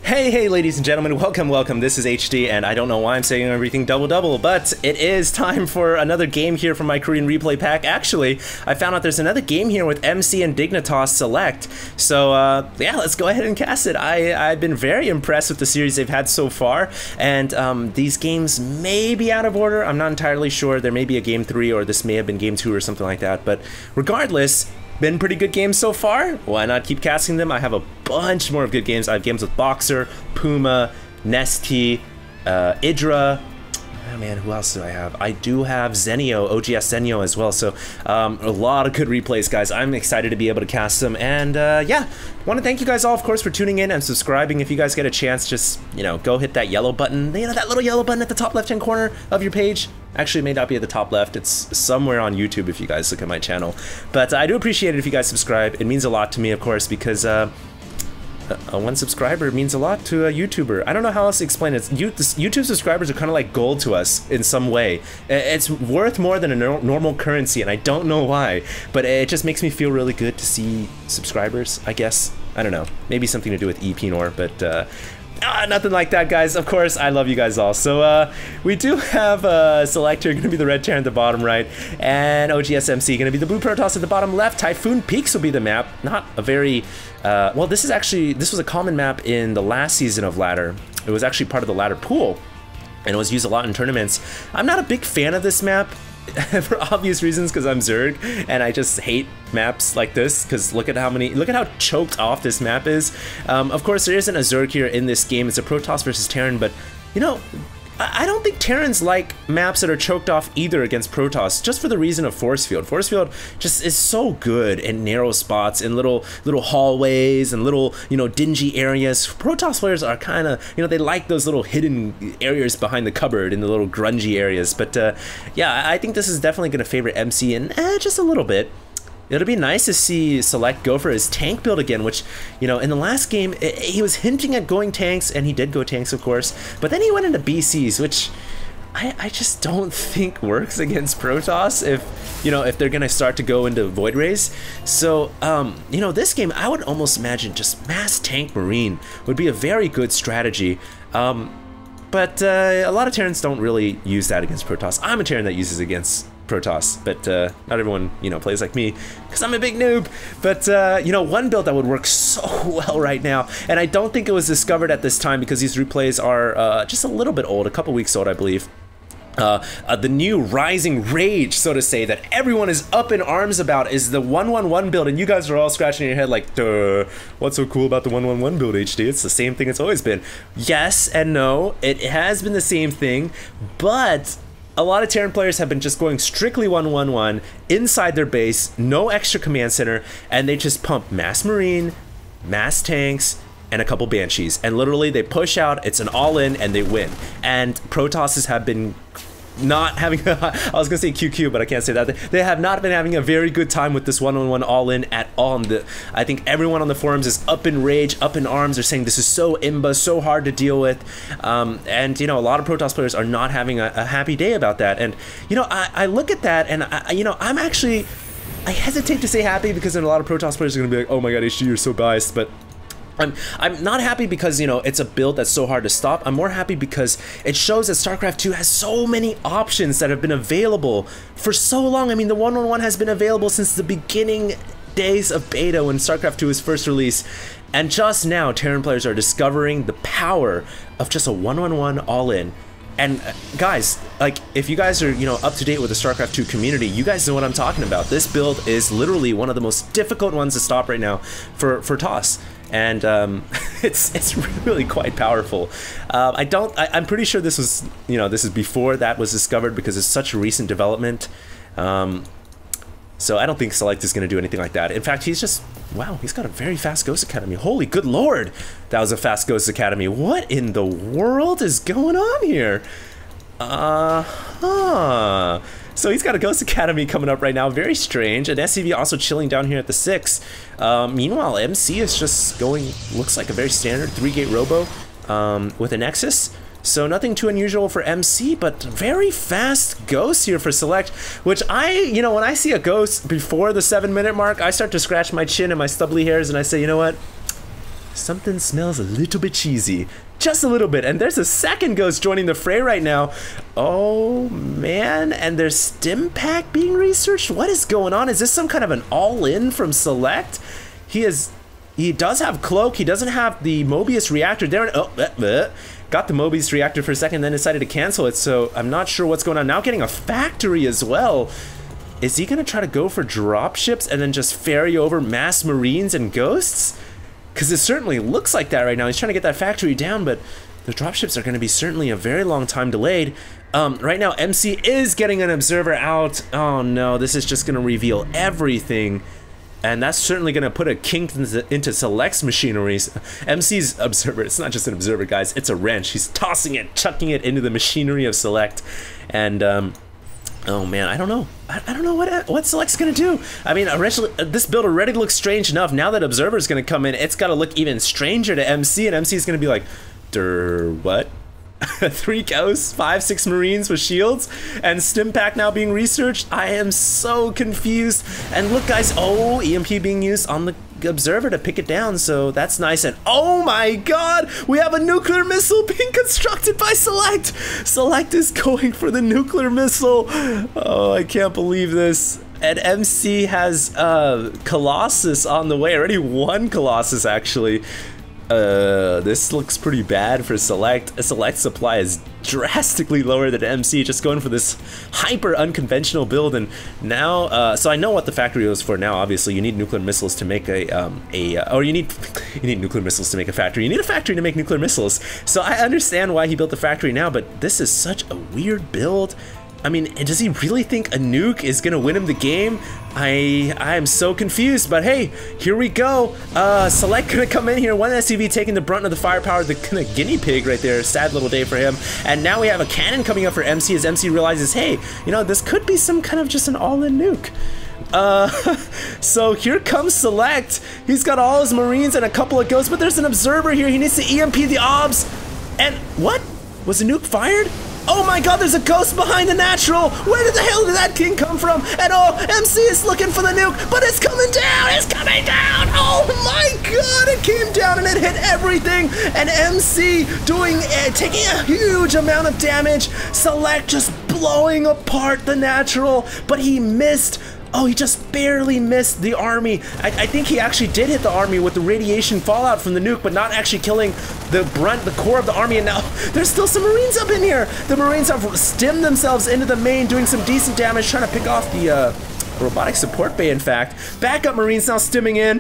Hey, ladies and gentlemen, welcome. This is HD, and I don't know why I'm saying everything double, but it is time for another game here from my Korean replay pack. Actually, I found out there's another game here with MC and Dignitas Select. So, yeah, let's go ahead and cast it. I've been very impressed with the series they've had so far, and these games may be out of order. I'm not entirely sure. There may be a Game 3, or this may have been Game 2 or something like that, but regardless, been pretty good games so far. Why not keep casting them? I have a bunch more of good games. I have games with Boxer, Puma, Nesty, Idra. Oh man, who else do I have? I do have Zenio, OGS Zenio as well. So a lot of good replays, guys. I'm excited to be able to cast them. And yeah, want to thank you guys all, of course, for tuning in and subscribing. If you guys get a chance, just, you know, go hit that yellow button. You know, that little yellow button at the top left-hand corner of your page. Actually, it may not be at the top left. It's somewhere on YouTube if you guys look at my channel. But I do appreciate it if you guys subscribe. It means a lot to me, of course, because one subscriber means a lot to a YouTuber. I don't know how else to explain it. YouTube subscribers are kind of like gold to us in some way. It's worth more than a normal currency, and I don't know why. But it just makes me feel really good to see subscribers, I guess. I don't know. Maybe something to do with EPNOR, but nothing like that, guys. Of course, I love you guys all. So we do have Selector going to be the red Terran at the bottom right, and OGSMC going to be the blue Protoss at the bottom left. Typhoon Peaks will be the map. Not a very well, this was a common map in the last season of Ladder. It was actually part of the Ladder pool, and it was used a lot in tournaments. I'm not a big fan of this map for obvious reasons, because I'm Zerg and I just hate maps like this, because look at how choked off this map is. Of course, there isn't a Zerg here in this game. It's a Protoss versus Terran, but you know, I don't think Terrans like maps that are choked off either against Protoss, just for the reason of Force Field. Force Field just is so good in narrow spots, in little hallways and little, you know, dingy areas. Protoss players are kind of, you know, they like those little hidden areas behind the cupboard in the little grungy areas. But yeah, I think this is definitely going to favor MC and just a little bit. It'll be nice to see Select go for his tank build again, which, you know, in the last game, he was hinting at going tanks, and he did go tanks, of course, but then he went into BCs, which I just don't think works against Protoss if they're gonna start to go into Void Rays. So, you know, this game, I would almost imagine just mass tank Marine would be a very good strategy. But a lot of Terrans don't really use that against Protoss. I'm a Terran that uses against Protoss, but not everyone, you know, plays like me, because I'm a big noob. But you know, one build that would work so well right now, and I don't think it was discovered at this time because these replays are just a little bit old, a couple weeks old, I believe. The new Rising Rage, so to say, that everyone is up in arms about is the 111 build, and you guys are all scratching your head like, duh, what's so cool about the 111 build, HD? It's the same thing it's always been. Yes and no, it has been the same thing, but a lot of Terran players have been just going strictly 111 inside their base, no extra command center, and they just pump mass Marine, mass tanks, and a couple Banshees, and literally they push out, it's an all-in, and they win. And Protosses have been not having I was gonna say QQ, but I can't say that. They have not been having a very good time with this 1-on-1 all-in at all. And I think everyone on the forums is up in rage, up in arms. They're saying this is so imba, so hard to deal with. And you know, a lot of Protoss players are not having a happy day about that. And you know, I look at that, and you know, I hesitate to say happy, because then a lot of Protoss players are gonna be like, oh my god, HD, you're so biased. But I'm not happy because, you know, it's a build that's so hard to stop. I'm more happy because it shows that StarCraft 2 has so many options that have been available for so long. I mean, the 1-on-1 has been available since the beginning days of beta when StarCraft 2 was first released. And just now, Terran players are discovering the power of just a 1-on-1 all-in. And guys, like, if you guys are, you know, up to date with the StarCraft 2 community, you guys know what I'm talking about. This build is literally one of the most difficult ones to stop right now for TOS. And it's really quite powerful. I'm pretty sure this was, you know, this is before that was discovered, because it's such a recent development. So I don't think Select is going to do anything like that. In fact, he's just, wow, he's got a very fast Ghost Academy. Holy good lord, that was a fast Ghost Academy. What in the world is going on here? So he's got a Ghost Academy coming up right now, very strange, and SCV also chilling down here at the 6. Meanwhile, MC is just going, looks like a very standard 3-gate Robo with a Nexus. So nothing too unusual for MC, but very fast Ghost here for Select, which you know, when I see a Ghost before the 7-minute mark, I start to scratch my chin and my stubbly hairs, and I say, you know what? Something smells a little bit cheesy. Just a little bit. And there's a second ghost joining the fray right now. Oh, man. And there's Stim Pack being researched? What is going on? Is this some kind of an all-in from Select? He does have Cloak. He doesn't have the Mobius Reactor. There. Oh, got the Mobius Reactor for a second, then decided to cancel it. So I'm not sure what's going on. Now getting a factory as well. Is he going to try to go for dropships and then just ferry over mass Marines and Ghosts? Because it certainly looks like that right now. He's trying to get that factory down, but the dropships are going to be certainly a very long time delayed. Right now, MC is getting an Observer out. Oh no, this is just going to reveal everything. And that's certainly going to put a kink into Select's machineries. MC's Observer, it's not just an Observer, guys. It's a wrench. He's tossing it, chucking it into the machinery of Select. And, oh man, I don't know. I don't know what Select's gonna do. I mean, originally, this build already looks strange enough. Now that Observer's gonna come in, it's gotta look even stranger to MC, and MC's gonna be like, what? 3 ghosts, 5, 6 Marines with shields, and Stim Pack now being researched. I am so confused. And look, guys, oh, EMP being used on the Observer to pick it down, so that's nice. And oh my god, we have a nuclear missile being constructed by Select. Select is going for the nuclear missile. Oh, I can't believe this. And MC has Colossus on the way. Already 1 Colossus, actually. This looks pretty bad for Select. Select supply is drastically lower than MC, just going for this hyper unconventional build. And now, so I know what the factory was for now. Obviously, you need nuclear missiles to make you need nuclear missiles to make a factory. You need a factory to make nuclear missiles. So I understand why he built the factory now, but this is such a weird build. I mean, does he really think a nuke is gonna win him the game? I am so confused, but hey, here we go. Select gonna come in here, 1 SUV taking the brunt of the firepower, the kind of guinea pig right there. Sad little day for him. And now we have a cannon coming up for MC as MC realizes, hey, you know, this could be some kind of just an all-in nuke. So here comes Select. He's got all his Marines and a couple of ghosts, but there's an Observer here. He needs to EMP the OBS. And what? Was the nuke fired? Oh my god, there's a ghost behind the natural! Where the hell did that king come from? And oh, MC is looking for the nuke, but it's coming down! It's coming down! Oh my god, it came down and it hit everything! And MC taking a huge amount of damage. Select just blowing apart the natural, but he missed. Oh, he just barely missed the army. I think he actually did hit the army with the radiation fallout from the nuke, but not actually killing the core of the army. And now there's still some Marines up in here. The Marines have stemmed themselves into the main, doing some decent damage, trying to pick off the robotic support bay, in fact. Backup Marines now stimming in.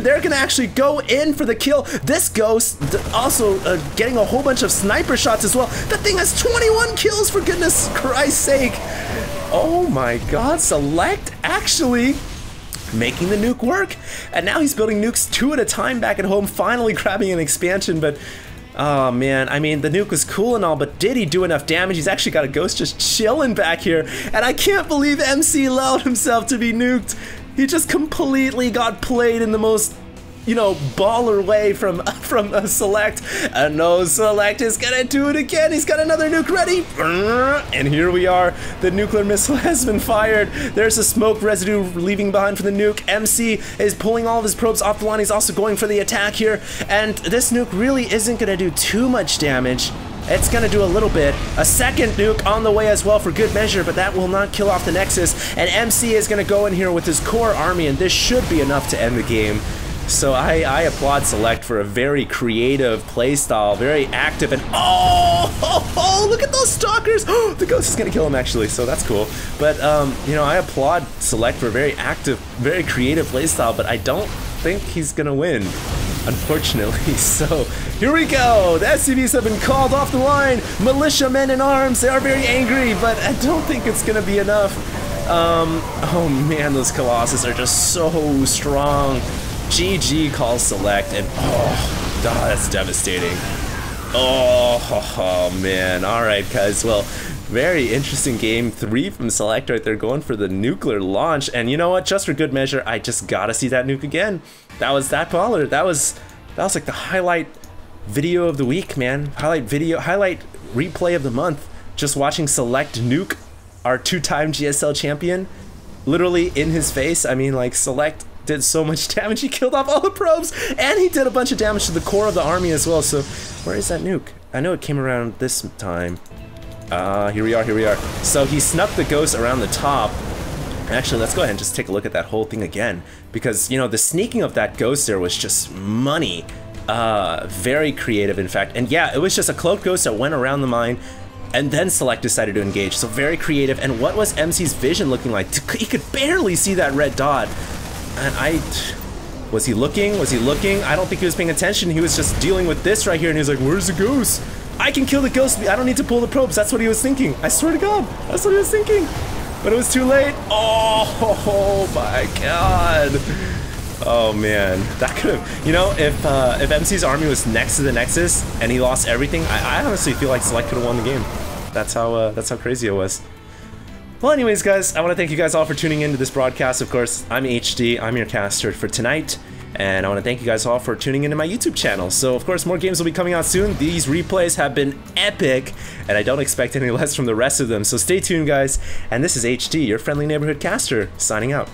They're gonna actually go in for the kill. This ghost also getting a whole bunch of sniper shots as well. That thing has 21 kills, for goodness Christ's sake. Oh my god, Select actually making the nuke work. And now he's building nukes 2 at a time back at home, finally grabbing an expansion, but oh man, I mean, the nuke was cool and all, but did he do enough damage? He's actually got a ghost just chilling back here, and I can't believe MC allowed himself to be nuked. He just completely got played in the most, you know, baller way from Select. And no, Select is gonna do it again. He's got another nuke ready. And here we are. The nuclear missile has been fired. There's a smoke residue leaving behind for the nuke. MC is pulling all of his probes off the line. He's also going for the attack here. And this nuke really isn't gonna do too much damage. It's gonna do a little bit. A second nuke on the way as well for good measure, but that will not kill off the Nexus. And MC is gonna go in here with his core army, and this should be enough to end the game. So I applaud Select for a very creative playstyle, very active, and oh, look at those stalkers! Oh, the ghost is gonna kill him actually, so that's cool. But you know, I applaud Select for a very active, very creative playstyle, but I don't think he's gonna win, unfortunately. So here we go. The SCVs have been called off the line. Militiamen in arms. They are very angry, but I don't think it's gonna be enough. Oh man, those Colossus are just so strong. GG calls Select, and oh, that's devastating. Oh man. All right, guys. Well, very interesting game 3 from Select right there, going for the nuclear launch. And you know what? Just for good measure, I just gotta see that nuke again. That was that baller. That was like the highlight video of the week, man. Highlight replay of the month. Just watching Select nuke our 2-time GSL champion, literally in his face. I mean, like, Select did so much damage. He killed off all the probes, and he did a bunch of damage to the core of the army as well. So where is that nuke? I know it came around this time. Here we are. So he snuck the ghost around the top. Actually, let's go ahead and just take a look at that whole thing again, because, you know, the sneaking of that ghost there was just money. Very creative, in fact. And yeah, it was just a cloaked ghost that went around the mine, and then Select decided to engage. So very creative. And what was MC's vision looking like? He could barely see that red dot. And was he looking? I don't think he was paying attention. He was just dealing with this right here, and he was like, where's the ghost? I can kill the ghost. I don't need to pull the probes. That's what he was thinking. I swear to God, that's what he was thinking. But it was too late. Oh my God. Oh man, that could have, you know, if MC's army was next to the Nexus and he lost everything, I honestly feel like Select could have won the game. That's how crazy it was. Well, anyways, guys, I want to thank you guys all for tuning into this broadcast. Of course, I'm HD. I'm your caster for tonight. And I want to thank you guys all for tuning into my YouTube channel. So, of course, more games will be coming out soon. These replays have been epic, and I don't expect any less from the rest of them. So stay tuned, guys. And this is HD, your friendly neighborhood caster, signing out.